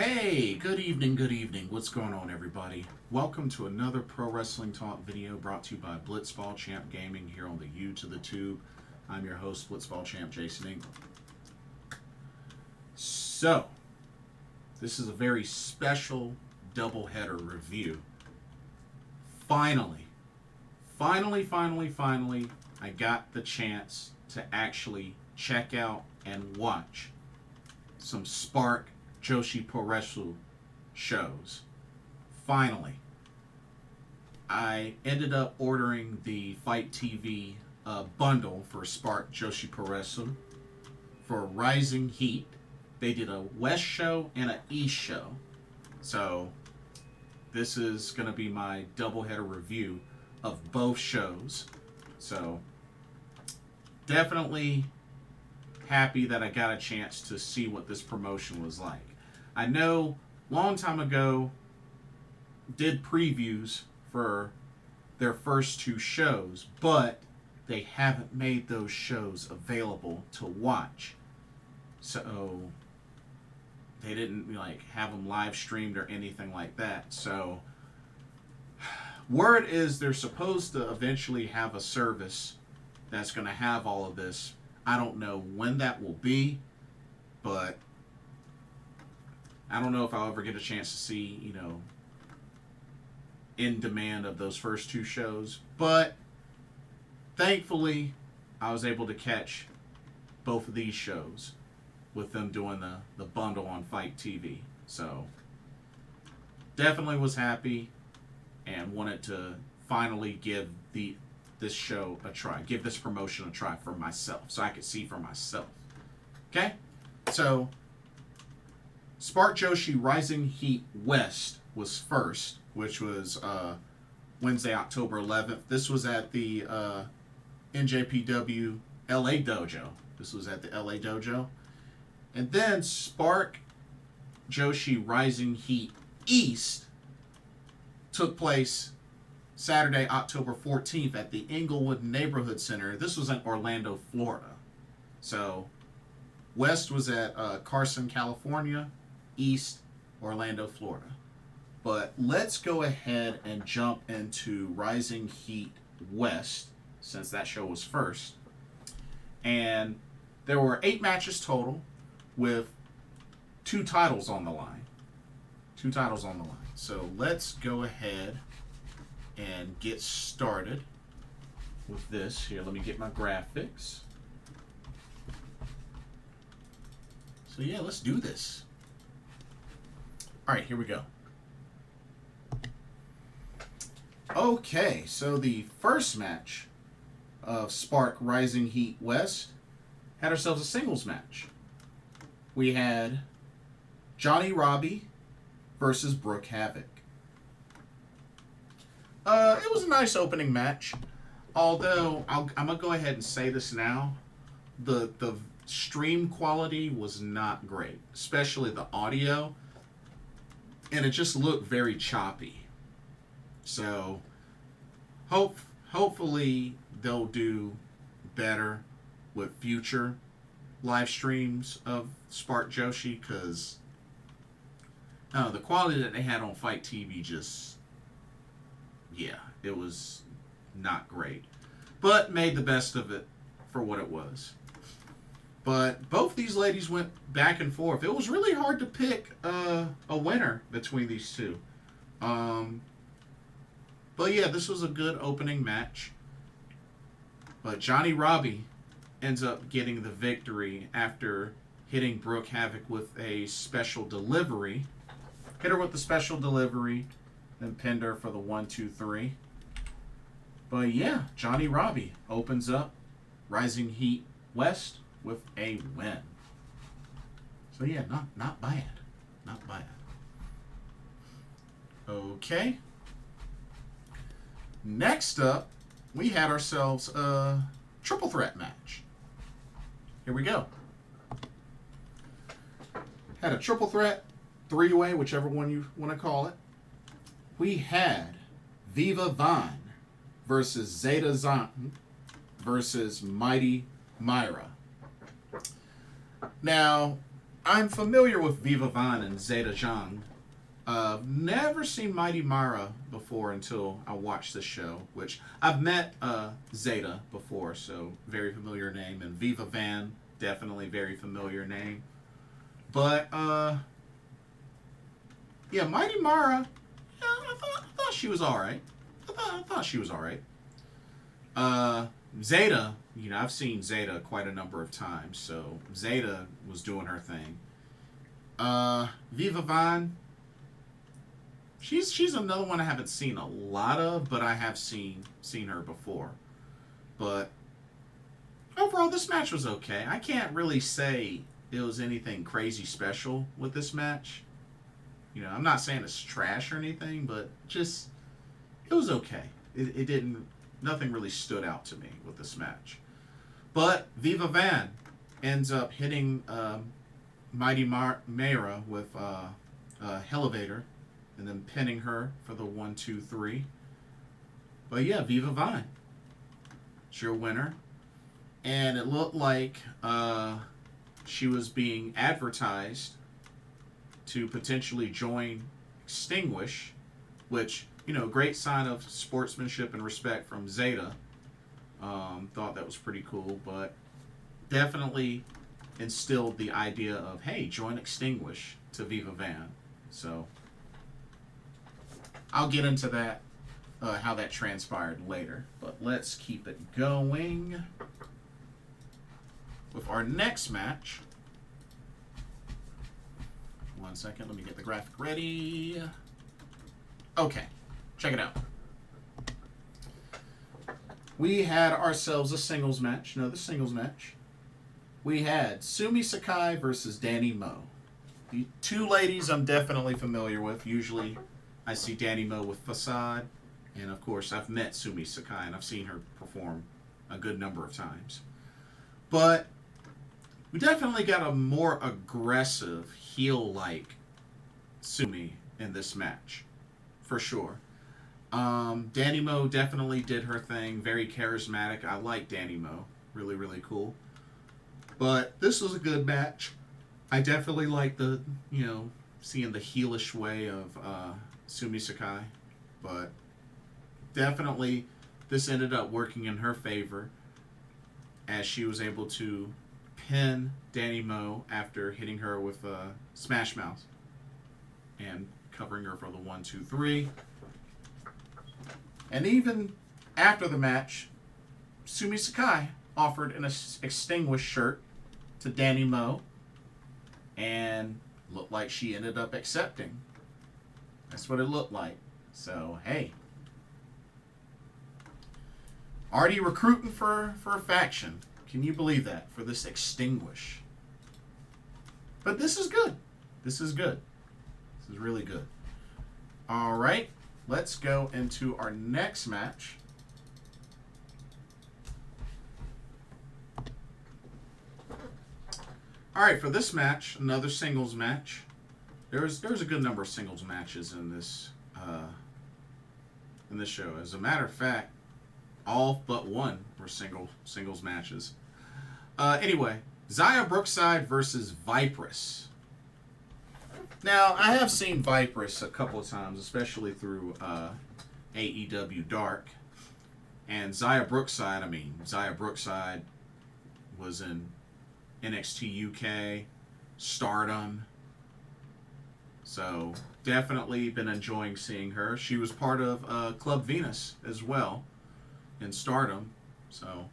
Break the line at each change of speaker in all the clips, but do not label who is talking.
Hey, good evening, good evening. What's going on, everybody? Welcome to another Pro Wrestling Talk video brought to you by Blitzball Champ Gaming here on the U to the Tube. I'm your host, Blitzball Champ Jason Ingram. So, this is a very special doubleheader review. Finally, I got the chance to actually check out and watch some Spark Joshi Puroresu shows. Finally. I ended up ordering the FiteTV bundle for Spark Joshi Puroresu for Rising Heat. They did a West show and an East show. So this is going to be my doubleheader review of both shows. So definitely happy that I got a chance to see what this promotion was like. I know long time ago did previews for their first two shows, but they haven't made those shows available to watch. So they didn't have them live streamed or anything like that. So word is they're supposed to eventually have a service that's going to have all of this. I don't know when that will be, but I don't know if I'll ever get a chance to see, in demand of those first two shows. But thankfully, I was able to catch both of these shows with them doing the bundle on FiteTV. So definitely was happy and wanted to finally give this show a try, give this promotion a try for myself, so I could see for myself. Okay? So Spark Joshi Rising Heat West was first, which was Wednesday, October 11th. This was at the NJPW LA Dojo. This was at the LA Dojo. And then Spark Joshi Rising Heat East took place Saturday, October 14th at the Inglewood Neighborhood Center. This was in Orlando, Florida. So West was at Carson, California. East, Orlando, Florida. But let's go ahead and jump into Rising Heat West, since that show was first. And there were 8 matches total with 2 titles on the line. 2 titles on the line. So let's go ahead and get started with this. Here, let me get my graphics. So yeah, let's do this. All right, here we go. Okay, so the first match of Spark Rising Heat West had ourselves a singles match. We had Johnnie Robbie versus Brooke Havok. It was a nice opening match, although I'm gonna go ahead and say this now: the stream quality was not great, especially the audio. And it just looked very choppy. So hopefully they'll do better with future live streams of Spark Joshi, because the quality that they had on FiteTV it was not great. But made the best of it for what it was. But both these ladies went back and forth. It was really hard to pick a winner between these two. But yeah, this was a good opening match. But Johnnie Robbie ends up getting the victory after hitting Brooke Havok with a special delivery. Hit her with the special delivery, then pinned her for the 1-2-3. But yeah, Johnnie Robbie opens up Rising Heat West with a win. So yeah, not bad. Not bad. Okay. Next up, we had ourselves a triple threat match. Here we go. Had a triple threat, 3-way, whichever one you want to call it. We had Viva Vine versus Zeda Zhang versus Mighty Mayra. Now, I'm familiar with Viva Van and Zeda Zhang. Never seen Mighty Mayra before until I watched this show, which I've met Zeda before, so very familiar name, and Viva Van, definitely very familiar name. But yeah, Mighty Mayra, yeah, I thought she was all right. I thought she was all right. Zeda, you know, I've seen Zeda quite a number of times, so Zeda was doing her thing. Viva Van, she's another one I haven't seen a lot of, but I have seen her before. But overall, this match was okay. I can't really say it was anything crazy special with this match. You know, I'm not saying it's trash or anything, but just it was okay. It didn't. Nothing really stood out to me with this match. But Viva Van ends up hitting Mighty Mayra with a elevator and then pinning her for the 1-2-3. But yeah, Viva Van, it's your winner. And it looked like she was being advertised to potentially join Extinguish, which, you know, great sign of sportsmanship and respect from Zeda. Thought that was pretty cool, but definitely instilled the idea of, hey, join Extinguish to Viva Van. So I'll get into that, how that transpired later. But let's keep it going with our next match. One second, let me get the graphic ready. Okay, check it out. We had ourselves a singles match. No, the singles match. We had Sumie Sakai versus Dani Mo. The two ladies I'm definitely familiar with. Usually I see Dani Mo with Facade. And of course, I've met Sumie Sakai and I've seen her perform a good number of times. But we definitely got a more aggressive, heel-like Sumie in this match. For sure. Dani Mo definitely did her thing. Very charismatic. I like Dani Mo. Really, really cool. But this was a good match. I definitely like the, you know, seeing the heelish way of Sumie Sakai. But definitely this ended up working in her favor as she was able to pin Dani Mo after hitting her with a Smash Mouth and covering her for the 1-2-3. And even after the match, Sumie Sakai offered an Extinguished shirt to Dani Mo, and looked like she ended up accepting. That's what it looked like. So, hey. Already recruiting for a faction. Can you believe that? For this Extinguish. But this is good. This is good. This is really good. All right. Let's go into our next match. All right, for this match, another singles match. There's a good number of singles matches in this show. As a matter of fact, all but one were singles matches. Anyway, Zia Brookside versus Vipress. Now, I have seen Vipress a couple of times, especially through AEW Dark. And Zia Brookside was in NXT UK, Stardom. So, definitely been enjoying seeing her. She was part of Club Venus as well in Stardom. So,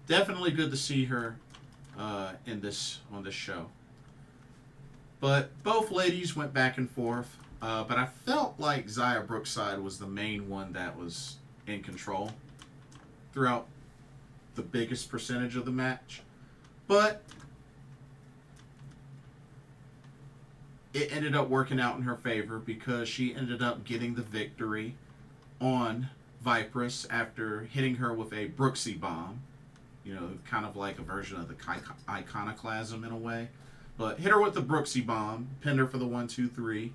definitely good to see her on this show. But both ladies went back and forth. But I felt like Zia Brookside was the main one that was in control throughout the biggest percentage of the match. But it ended up working out in her favor because she ended up getting the victory on Vipress after hitting her with a Brooksy bomb. You know, kind of like a version of the iconoclasm in a way. But hit her with the Brooksy bomb, pinned her for the 1-2-3,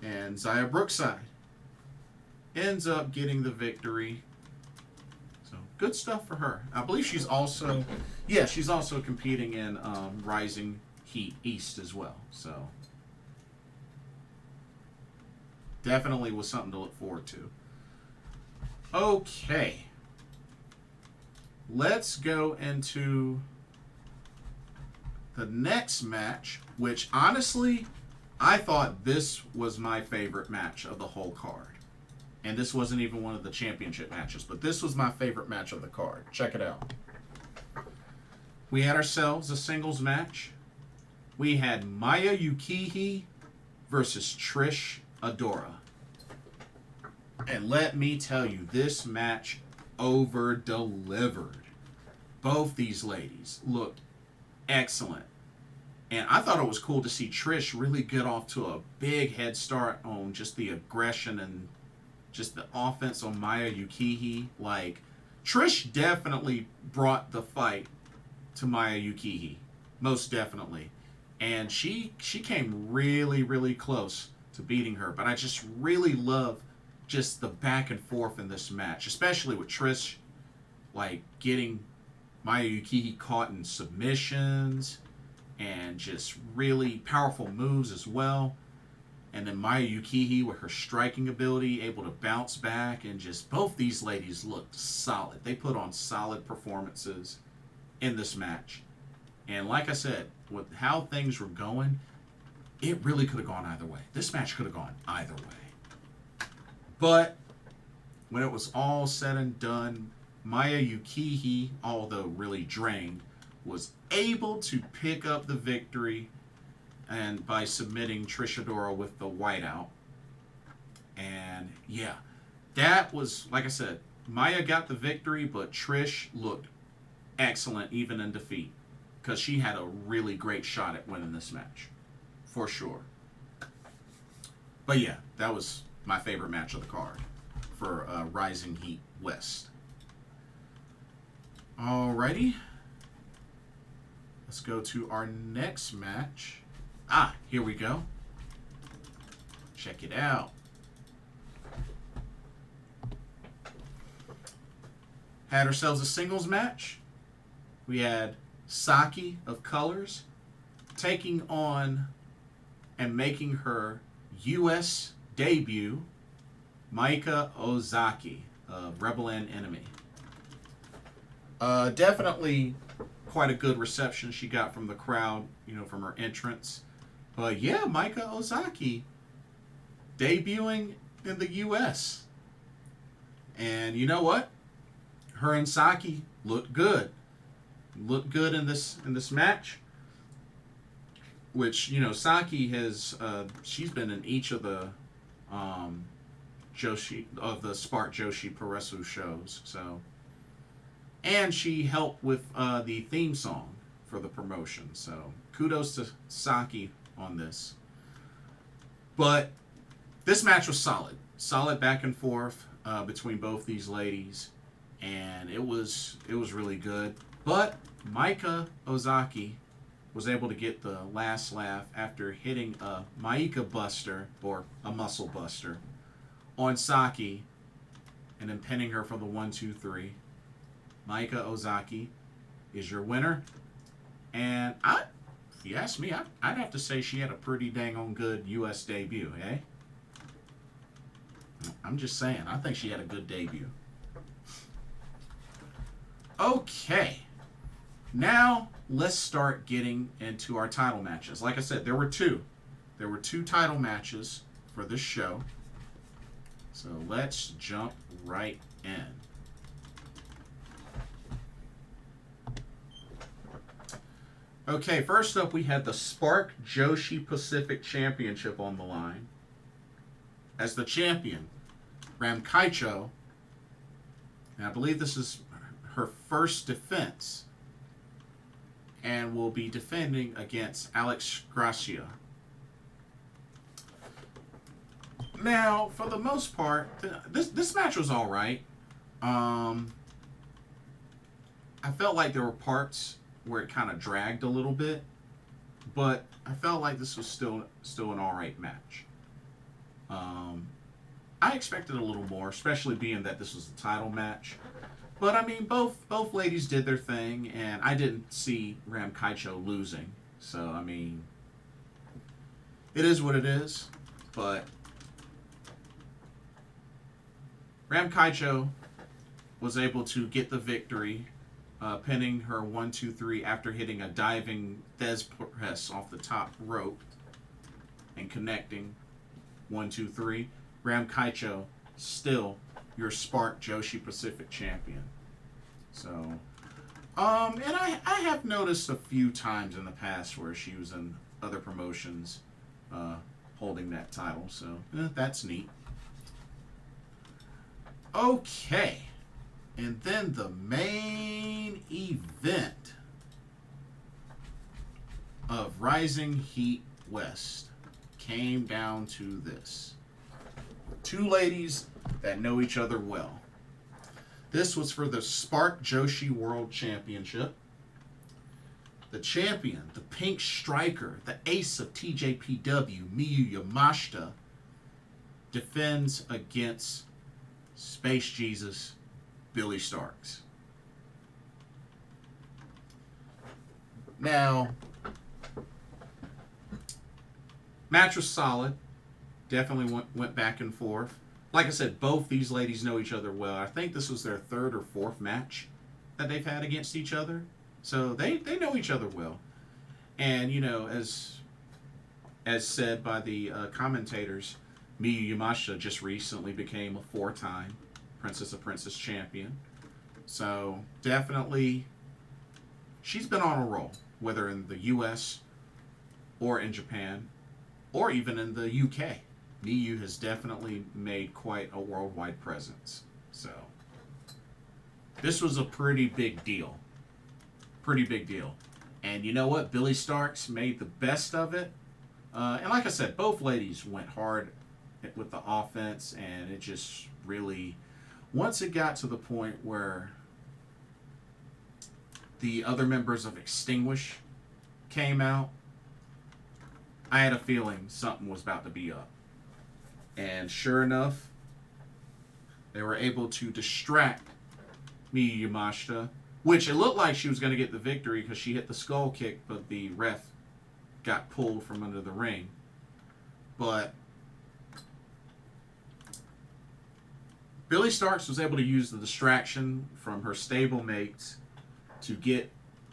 and Zia Brookside ends up getting the victory. So good stuff for her. I believe she's also competing in Rising Heat East as well. So definitely was something to look forward to. Okay. Let's go into the next match, which honestly, I thought this was my favorite match of the whole card. And this wasn't even one of the championship matches, but this was my favorite match of the card. Check it out. We had ourselves a singles match. We had Maya Yukihi versus Trish Adora. And let me tell you, this match over-delivered. Both these ladies looked excellent. And I thought it was cool to see Trish really get off to a big head start on just the aggression and just the offense on Maya Yukihi. Like, Trish definitely brought the fight to Maya Yukihi. Most definitely. And she came really, really close to beating her. But I just really love just the back and forth in this match. Especially with Trish, like, getting Maya Yukihi caught in submissions and just really powerful moves as well. And then Maya Yukihi with her striking ability, able to bounce back, and just both these ladies looked solid. They put on solid performances in this match. And like I said, with how things were going, it really could have gone either way. This match could have gone either way. But when it was all said and done, Maya Yukihi, although really drained, was able to pick up the victory and by submitting Trish Adora with the whiteout. And yeah, that was, like I said, Maya got the victory, but Trish looked excellent even in defeat because she had a really great shot at winning this match, for sure. But yeah, that was my favorite match of the card for Rising Heat West. Alrighty. Let's go to our next match. Here we go. Check it out. Had ourselves a singles match. We had SAKI of Colors taking on and making her U.S. debut, Maika Ozaki of Rebel and Enemy. Definitely quite a good reception she got from the crowd, from her entrance. But yeah, Maika Ozaki debuting in the U.S. And you know what? Her and Saki looked good. Looked good in this match. Which, Saki has she's been in each of the Spark Joshi Puroresu shows. So, and she helped with the theme song for the promotion. So kudos to Saki on this. But this match was solid. Solid back and forth between both these ladies. And it was really good. But Maika Ozaki was able to get the last laugh after hitting a Maika buster, or a muscle buster, on Saki and then pinning her for the 1-2-3. Maika Ozaki is your winner. And if you ask me, I'd have to say she had a pretty dang on good U.S. debut, eh? I'm just saying, I think she had a good debut. Okay. Now, let's start getting into our title matches. Like I said, there were two. There were two title matches for this show. So let's jump right in. Okay, first up we had the Spark Joshi Pacific Championship on the line. As the champion, Kaichow, and I believe this is her first defense, and will be defending against Alex Gracia. Now, for the most part, this match was all right. I felt like there were parts where it kind of dragged a little bit, but I felt like this was still an all right match. I expected a little more, especially being that this was a title match. But I mean, both ladies did their thing, and I didn't see Kaichow losing. So, I mean, it is what it is. But Kaichow was able to get the victory, pinning her 1-2-3 after hitting a diving Des press off the top rope and connecting 1-2-3. Kaichow, still your Spark Joshi Pacific champion. So, and I have noticed a few times in the past where she was in other promotions holding that title. So, that's neat. Okay. And then the main event of Rising Heat West came down to this. Two ladies that know each other well. This was for the Spark Joshi World Championship. The champion, the pink striker, the ace of TJPW, Miyu Yamashita, defends against Space Jesus, Billie Starkz. Now, match was solid. Definitely went back and forth. Like I said, both these ladies know each other well. I think this was their third or fourth match that they've had against each other. So they know each other well. And, you know, as said by the commentators, Miyu Yamashita just recently became a 4-time Princess of Princess champion. So definitely, she's been on a roll, whether in the U.S. or in Japan or even in the UK. Miyu has definitely made quite a worldwide presence. So this was a pretty big deal. Pretty big deal. And you know what? Billie Starkz made the best of it. And like I said, both ladies went hard with the offense, and it just really, once it got to the point where the other members of Extinguish came out, I had a feeling something was about to be up. And sure enough, they were able to distract Miyu Yamashita, which it looked like she was going to get the victory because she hit the skull kick, but the ref got pulled from under the ring. But Billie Starkz was able to use the distraction from her stablemates to get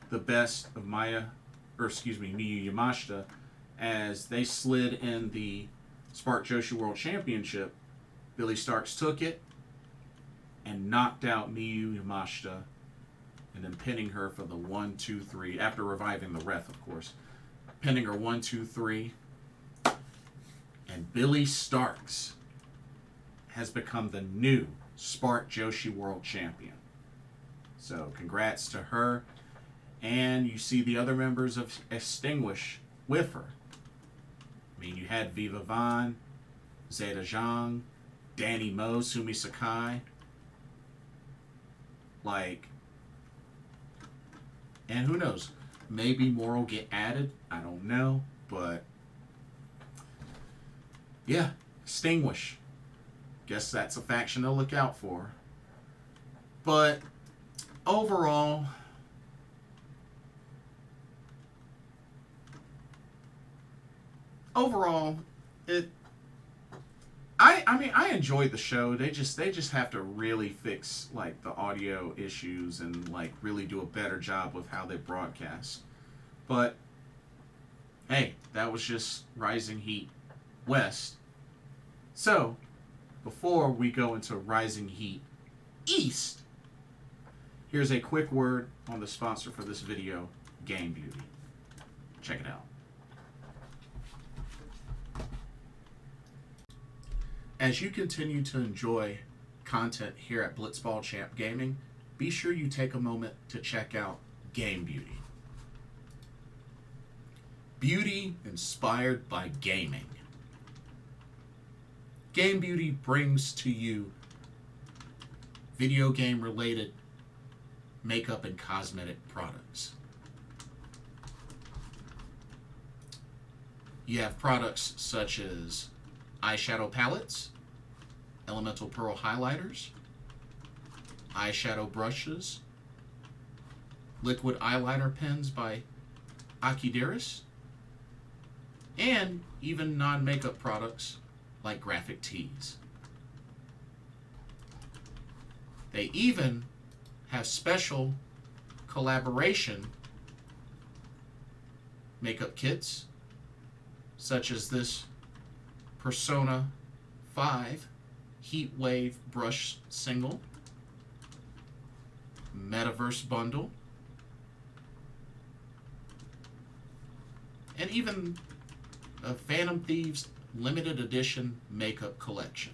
the best of Miyu Yamashita as they slid in the Spark Joshi World Championship. Billie Starkz took it and knocked out Miyu Yamashita and then pinning her for the 1-2-3 after reviving the ref, of course. Pinning her 1-2-3. And Billie Starkz has become the new Spark Joshi World Champion. So congrats to her. And you see the other members of Extinguish with her. I mean, you had Viva, Zeda, Zhang, Dani, Sumie, Sakai. And who knows? Maybe more will get added. I don't know. But, yeah, Extinguish. Guess that's a faction to look out for. But, overall, I enjoyed the show. They just have to really fix like the audio issues and like really do a better job with how they broadcast. But hey, that was just Rising Heat West. So before we go into Rising Heat East, here's a quick word on the sponsor for this video, Game Beauty. Check it out. As you continue to enjoy content here at Blitzball Champ Gaming, be sure you take a moment to check out Game Beauty. Beauty inspired by gaming. Game Beauty brings to you video game related makeup and cosmetic products. You have products such as eyeshadow palettes, elemental pearl highlighters, eyeshadow brushes, liquid eyeliner pens by Akideris, and even non-makeup products like graphic tees. They even have special collaboration makeup kits, such as this Persona 5 Heat Wave Brush Single, Metaverse Bundle, and even a Phantom Thieves limited edition makeup collection.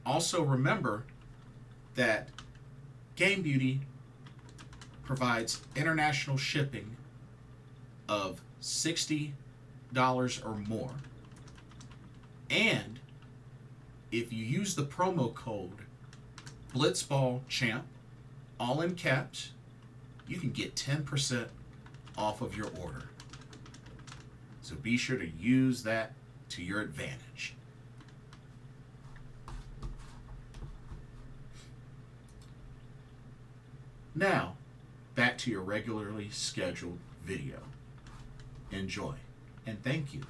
Also remember that Game Beauty provides international shipping of $60 or more. And if you use the promo code BlitzballChamp, all in caps, you can get 10% off of your order. So be sure to use that to your advantage. Now, back to your regularly scheduled video. Enjoy, and thank you.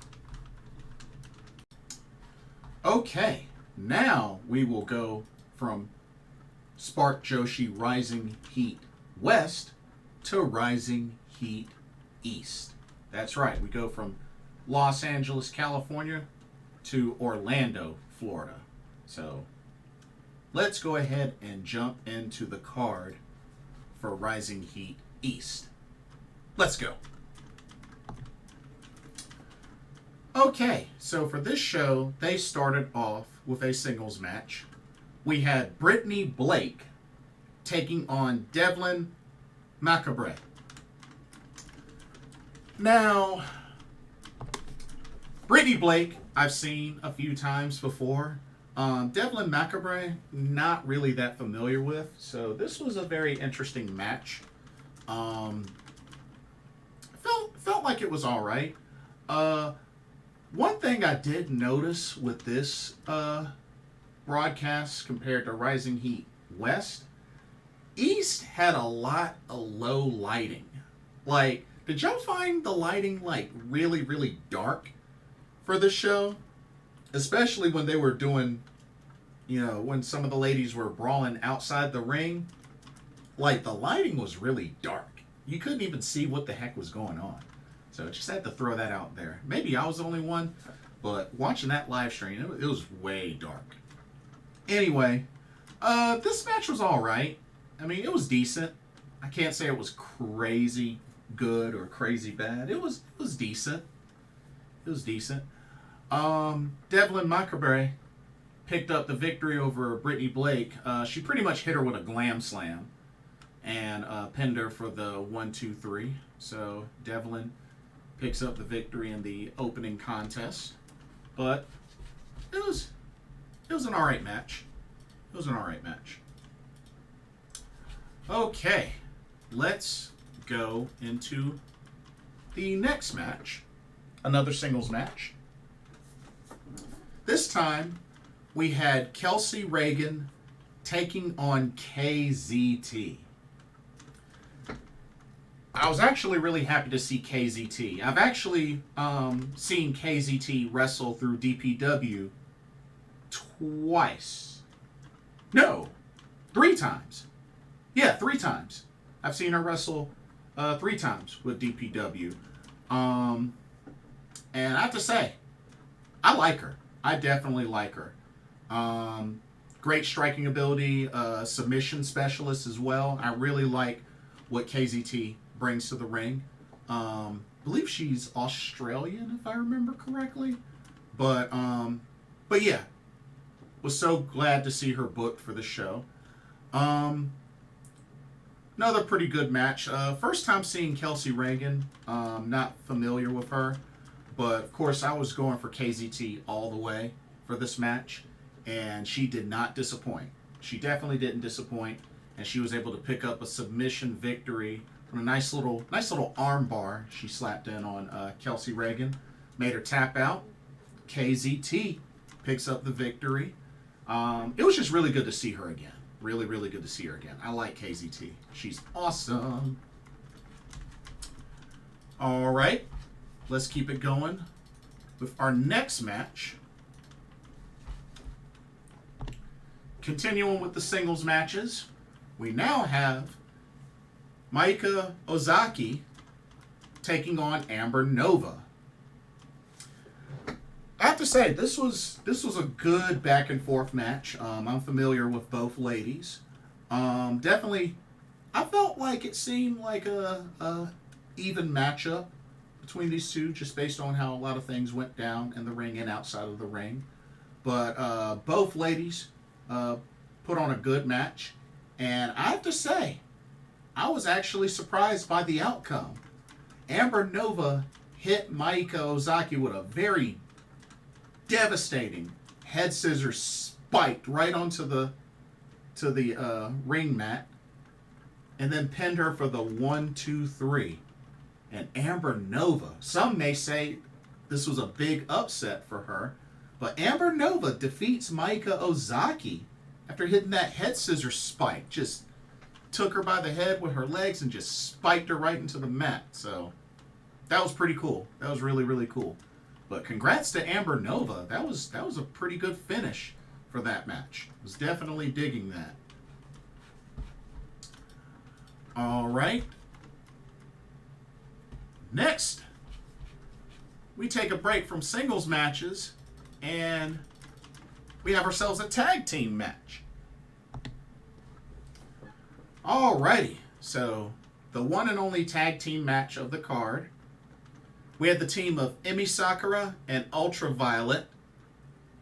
Okay, now we will go from Spark Joshi Rising Heat West to Rising Heat East. That's right, we go from Los Angeles, California to Orlando, Florida. So let's go ahead and jump into the card for Rising Heat East. Let's go. Okay, so for this show, they started off with a singles match. We had Brittany Blake taking on Devlin Macabre. Now, Brittany Blake, I've seen a few times before. Devlin Macabre, not really that familiar with. So this was a very interesting match. Felt like it was all right. One thing I did notice with this broadcast compared to Rising Heat West, East had a lot of low lighting. Like, did y'all find the lighting like really, really dark for this show? Especially when they were doing, when some of the ladies were brawling outside the ring. Like, the lighting was really dark. You couldn't even see what the heck was going on. So just had to throw that out there. Maybe I was the only one, but watching that live stream, it was way dark. Anyway, this match was all right. I mean, it was decent. I can't say it was crazy good or crazy bad. It was decent. It was decent. Devlin Macabre picked up the victory over Brittany Blake. She pretty much hit her with a glam slam and pinned her for the 1-2-3. So Devlin picks up the victory in the opening contest. But it was an alright match. It was an alright match. Okay, let's go into the next match. Another singles match. This time, we had Kelsey Raegan taking on KZT. I was actually really happy to see KZT. I've actually seen KZT wrestle through DPW twice. No, 3 times. Yeah, 3 times. I've seen her wrestle 3 times with DPW. And I have to say, I like her. I definitely like her. Great striking ability, submission specialist as well. I really like what KZT brings to the ring. Believe she's Australian, if I remember correctly. But yeah, was so glad to see her booked for the show. Another pretty good match. First time seeing Kelsey Raegan. Not familiar with her. But, of course, I was going for KZT all the way for this match. And she did not disappoint. She definitely didn't disappoint. And she was able to pick up a submission victory from a nice little arm bar she slapped in on Kelsey Raegan. Made her tap out. KZT picks up the victory. It was just really good to see her again. Really, really good to see her again. I like KZT. She's awesome. All right. Let's keep it going with our next match. Continuing with the singles matches, we now have Maika Ozaki taking on Amber Nova. I have to say, this was a good back and forth match. I'm familiar with both ladies. Definitely, I felt like it seemed like a even matchup between these two, just based on how a lot of things went down in the ring and outside of the ring. But both ladies put on a good match, and I have to say, I was actually surprised by the outcome. Amber Nova hit Maika Ozaki with a very devastating head scissors spiked right onto the ring mat, and then pinned her for the 1-2-3. And Amber Nova, some may say this was a big upset for her, but Amber Nova defeats Maika Ozaki after hitting that head scissors spike. Just took her by the head with her legs and just spiked her right into the mat. So that was pretty cool. That was really, really cool. But congrats to Amber Nova. That was a pretty good finish for that match. Was definitely digging that. All right. Next, we take a break from singles matches and we have ourselves a tag team match. Alrighty, so the one and only tag team match of the card. We had the team of Emi Sakura and Ultraviolet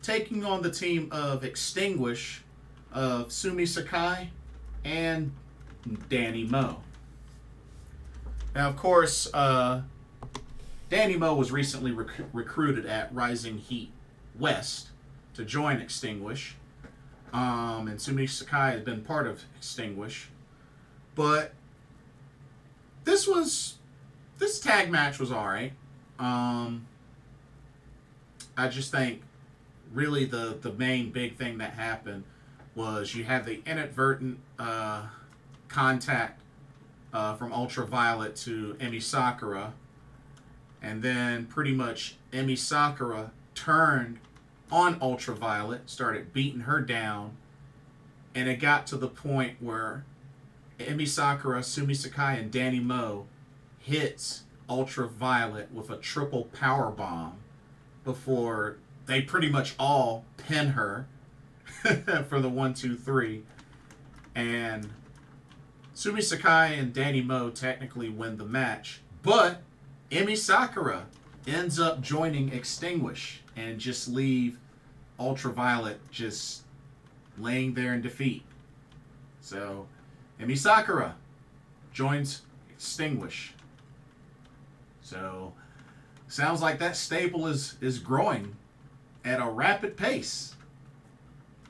taking on the team of Extinguish of Sumie Sakai and Danny Mo. Now, of course, Danny Mo was recently recruited at Rising Heat West to join Extinguish. And Sumie Sakai has been part of Extinguish. But this tag match was alright. I just think really the main big thing that happened was you had the inadvertent contact from Ultraviolet to Emi Sakura, and then pretty much Emi Sakura turned on Ultraviolet, started beating her down, and it got to the point where Emi Sakura, Sumie Sakai, and Danny Mo hits Ultraviolet with a triple power bomb before they pretty much all pin her for the 1-2-3. And Sumie Sakai and Danny Mo technically win the match, but Emi Sakura ends up joining Extinguish and just leave Ultraviolet just laying there in defeat. So Emi Sakura joins Extinguish. So sounds like that stable is growing at a rapid pace.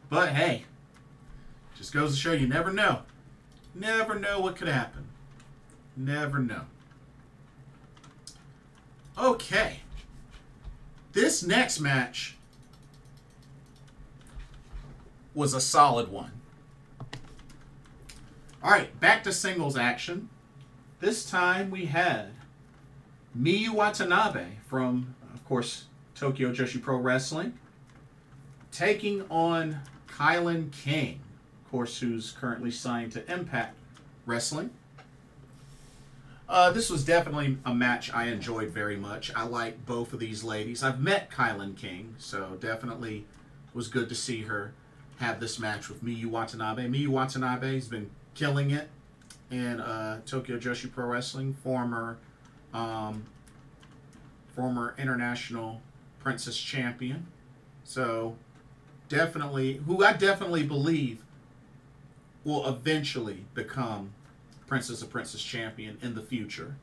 But hey, just goes to show you never know. Never know what could happen. Never know. Okay. This next match was a solid one. Alright, back to singles action. This time we had Miyu Watanabe from, of course, Tokyo Joshi Pro Wrestling, taking on Kylan King, of course, who's currently signed to Impact Wrestling. This was definitely a match I enjoyed very much. I like both of these ladies. I've met Kylan King, so definitely was good to see her have this match with Miyu Watanabe. Miyu Watanabe has been killing it in Tokyo Joshi Pro Wrestling, former international Princess Champion. So definitely, who I definitely believe will eventually become Princess Champion in the future.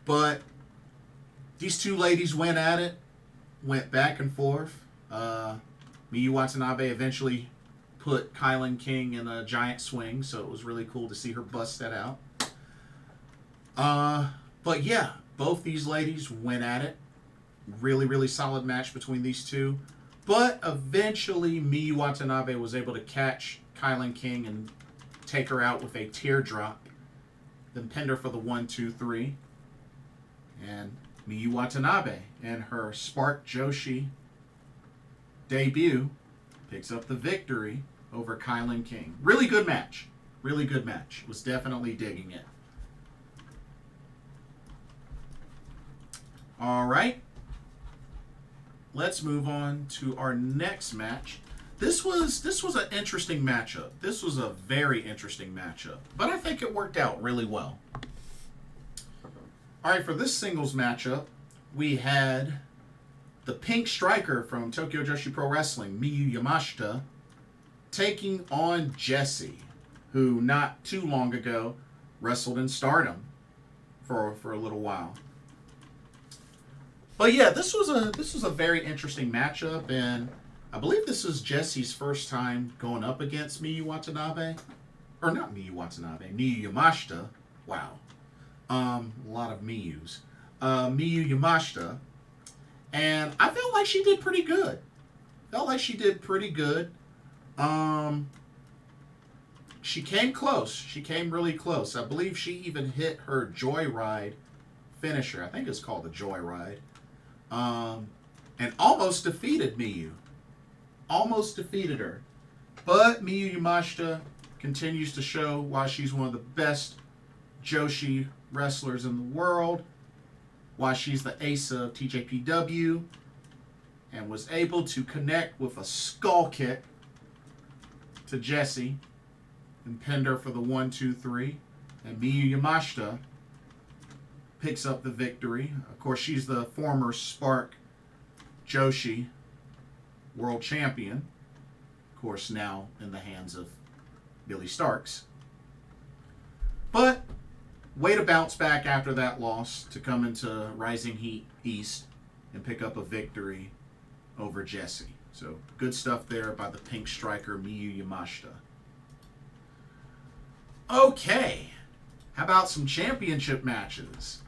But these two ladies went at it, went back and forth. Miyu Watanabe eventually put Kylan King in a giant swing, so it was really cool to see her bust that out. But yeah, both these ladies went at it. Really, really solid match between these two. But eventually, Miyu Watanabe was able to catch Kylan King and take her out with a teardrop. Then pinned her for the 1-2-3. And Miyu Watanabe in her Spark Joshi debut picks up the victory over Kylan King. Really good match. Really good match. Was definitely digging it. All right. Let's move on to our next match. This was an interesting matchup. This was a very interesting matchup, but I think it worked out really well. All right, for this singles matchup, we had the pink striker from Tokyo Joshi Pro Wrestling, Miyu Yamashita, taking on Jessie, who not too long ago wrestled in Stardom for a little while. But yeah, this was a very interesting matchup, and I believe this is Jessie's first time going up against Miyu Watanabe. Or not Miyu Watanabe, Miyu Yamashita. Wow. A lot of Miyus. Miyu Yamashita. And I felt like she did pretty good. She came close. She came really close. I believe she even hit her Joyride finisher. I think it's called the Joyride. And almost defeated Miyu. Almost defeated her. But Miyu Yamashita continues to show why she's one of the best Joshi wrestlers in the world, why she's the ace of TJPW, and was able to connect with a skull kick to Jessie and pinned her for the 1-2-3. And Miyu Yamashita picks up the victory. Of course, she's the former Spark Joshi world champion. Of course, now in the hands of Billie Starkz. But way to bounce back after that loss to come into Rising Heat East and pick up a victory over Jessie. So good stuff there by the pink striker Miyu Yamashita. Okay, how about some championship matches?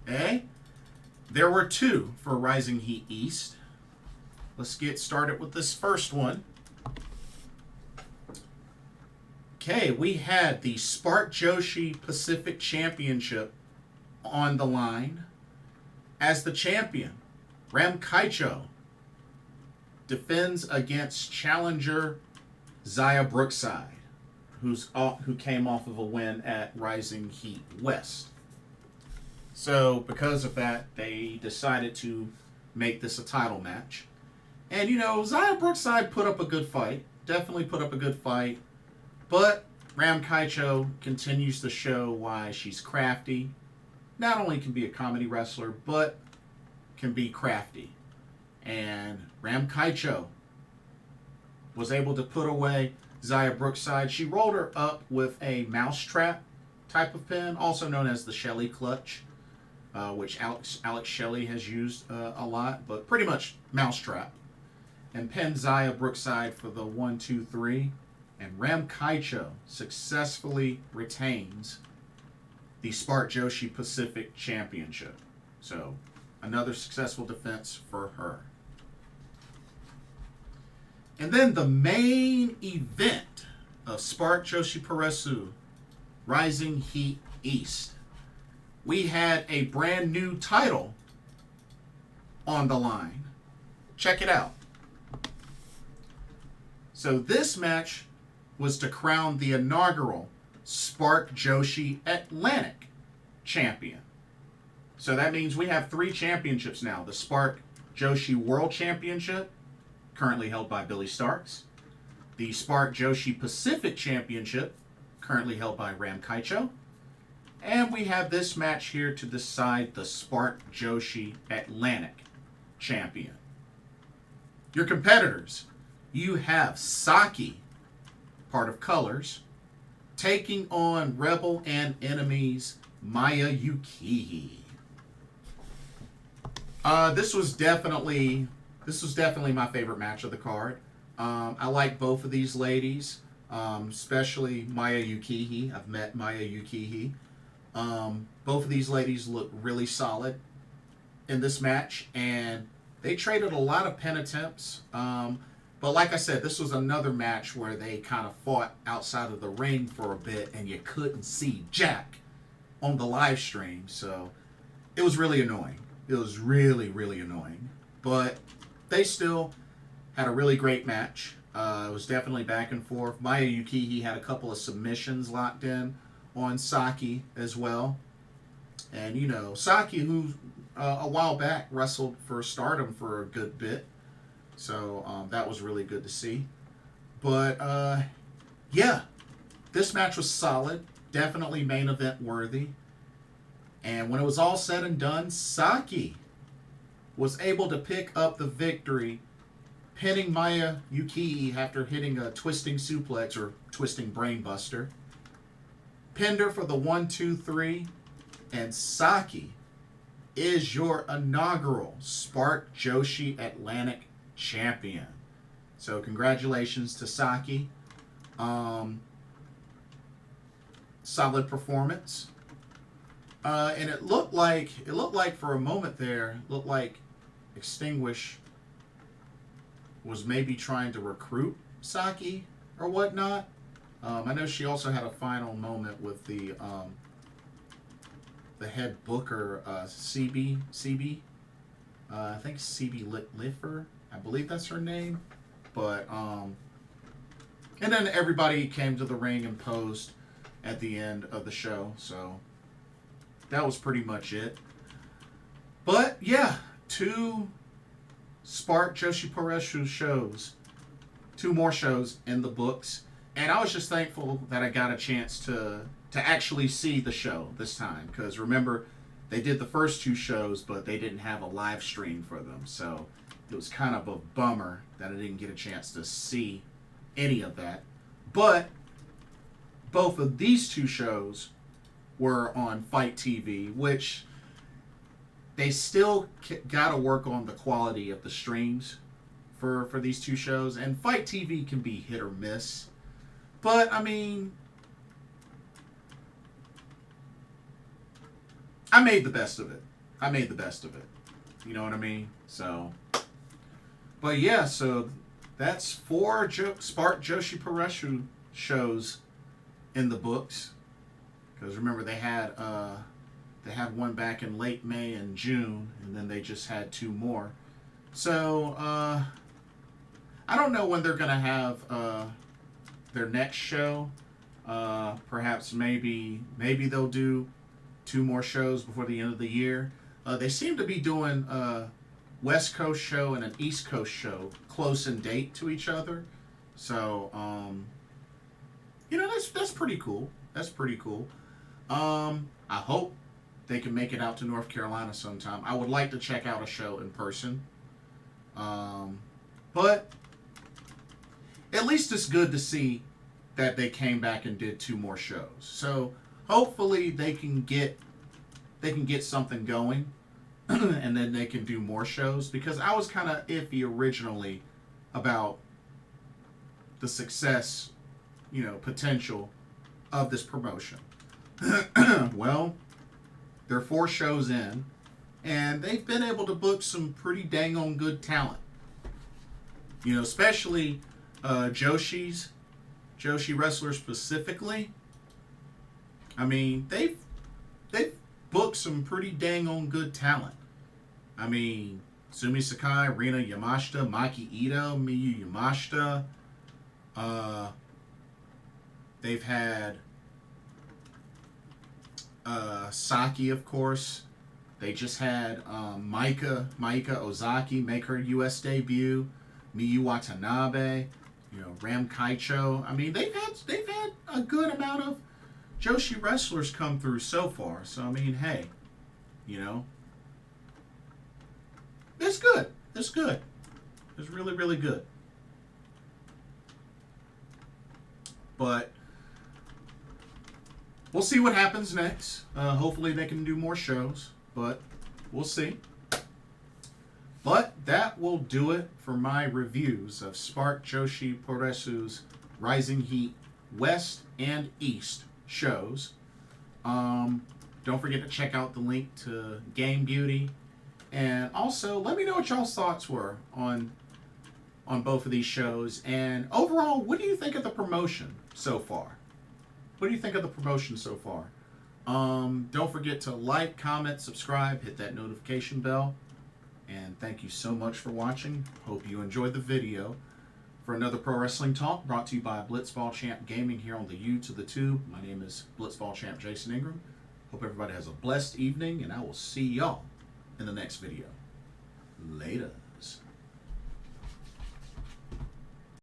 There were two for Rising Heat East. Let's get started with this first one. Okay, we had the Spark Joshi Pacific Championship on the line. As the champion, Kaichow defends against challenger Zia Brookside, who came off of a win at Rising Heat West. So because of that, they decided to make this a title match. And, you know, Zia Brookside put up a good fight. Definitely put up a good fight. But Kaichow continues to show why she's crafty. Not only can be a comedy wrestler, but can be crafty. And Kaichow was able to put away Zia Brookside. She rolled her up with a mousetrap type of pin, also known as the Shelley clutch, which Alex Shelley has used a lot, but pretty much mousetrap. And pinned Zia Brookside for the 1-2-3. And Kaichow successfully retains the Spark Joshi Pacific Championship. So, another successful defense for her. And then the main event of Spark Joshi Puroresu Rising Heat East. We had a brand new title on the line. Check it out. So this match was to crown the inaugural Spark Joshi Atlantic champion. So that means we have 3 championships now. The Spark Joshi World Championship, currently held by Billie Starkz. The Spark Joshi Pacific Championship, currently held by Kaichow. And we have this match here to decide the Spark Joshi Atlantic champion. Your competitors, you have Saki, part of Colors, taking on Rebel and Enemies Maya Yukihi. This was definitely my favorite match of the card. I like both of these ladies, especially Maya Yukihi. I've met Maya Yukihi. Both of these ladies look really solid in this match, and They traded a lot of pin attempts. But like I said, this was another match where they kind of fought outside of the ring for a bit, and you couldn't see Jack on the live stream. So it was really annoying. It was really, really annoying. But they still had a really great match. It was definitely back and forth. Maya Yukihi had a couple of submissions locked in on Saki as well. And, you know, Saki, who a while back wrestled for Stardom for a good bit. So that was really good to see. But, yeah, this match was solid. Definitely main event worthy. And when it was all said and done, Saki was able to pick up the victory, pinning Maya Yukihi after hitting a twisting suplex or twisting brainbuster. Pinned her for the 1-2-3. And Saki is your inaugural Spark Joshi Atlantic champion. So congratulations to Saki. Solid performance. And it looked like for a moment there, looked like Extinguish was maybe trying to recruit Saki or whatnot. I know she also had a final moment with the head booker, CB. I think CB Liffer. I believe that's her name. But and then everybody came to the ring and posed at the end of the show. So that was pretty much it. But yeah, 2 Spark Joshi Puroresu shows, 2 more shows in the books, and I was just thankful that I got a chance to actually see the show this time, because remember, they did the first 2 shows, but they didn't have a live stream for them, so it was kind of a bummer that I didn't get a chance to see any of that. But both of these 2 shows were on FiteTV, which they still got to work on the quality of the streams for these 2 shows, and FiteTV can be hit or miss. But I mean, I made the best of it. You know what I mean? So, but yeah, so that's 4 Spark Joshi Puroresu shows in the books. Because remember, they had one back in late May and June, and then they just had 2 more. So I don't know when they're gonna have their next show. Perhaps maybe they'll do 2 more shows before the end of the year. They seem to be doing a West Coast show and an East Coast show close in date to each other. So you know, that's pretty cool. That's pretty cool. I hope they can make it out to North Carolina sometime. I would like to check out a show in person. But at least it's good to see that they came back and did 2 more shows. So hopefully they can get something going and then they can do more shows, because I was kind of iffy originally about the success, you know, potential of this promotion. Well, they're 4 shows in, and they've been able to book some pretty dang on good talent. You know, especially Joshi wrestlers specifically. I mean, they've booked some pretty dang on good talent. I mean, Sumie Sakai, Rina Yamashita, Maki Ito, Miyu Yamashita. They've had Saki, of course. They just had Maika Ozaki make her U.S. debut. Miyu Watanabe, you know, Kaichow. I mean, they've had a good amount of Joshi wrestlers come through so far. So I mean, hey, you know, it's good. It's good. It's really, really good. But we'll see what happens next. Hopefully they can do more shows, but we'll see. But that will do it for my reviews of Spark Joshi Puroresu's Rising Heat West and East shows. Don't forget to check out the link to Game Beauty And also, let me know what y'all's thoughts were on both of these shows. And overall, what do you think of the promotion so far? What do you think of the promotion so far? Don't forget to like, comment, subscribe, hit that notification bell. And thank you so much for watching. Hope you enjoyed the video. For another Pro Wrestling Talk brought to you by Blitzball Champ Gaming here on the U to the Tube. My name is Blitzball Champ Jason Ingram. Hope everybody has a blessed evening, and I will see y'all in the next video. Later.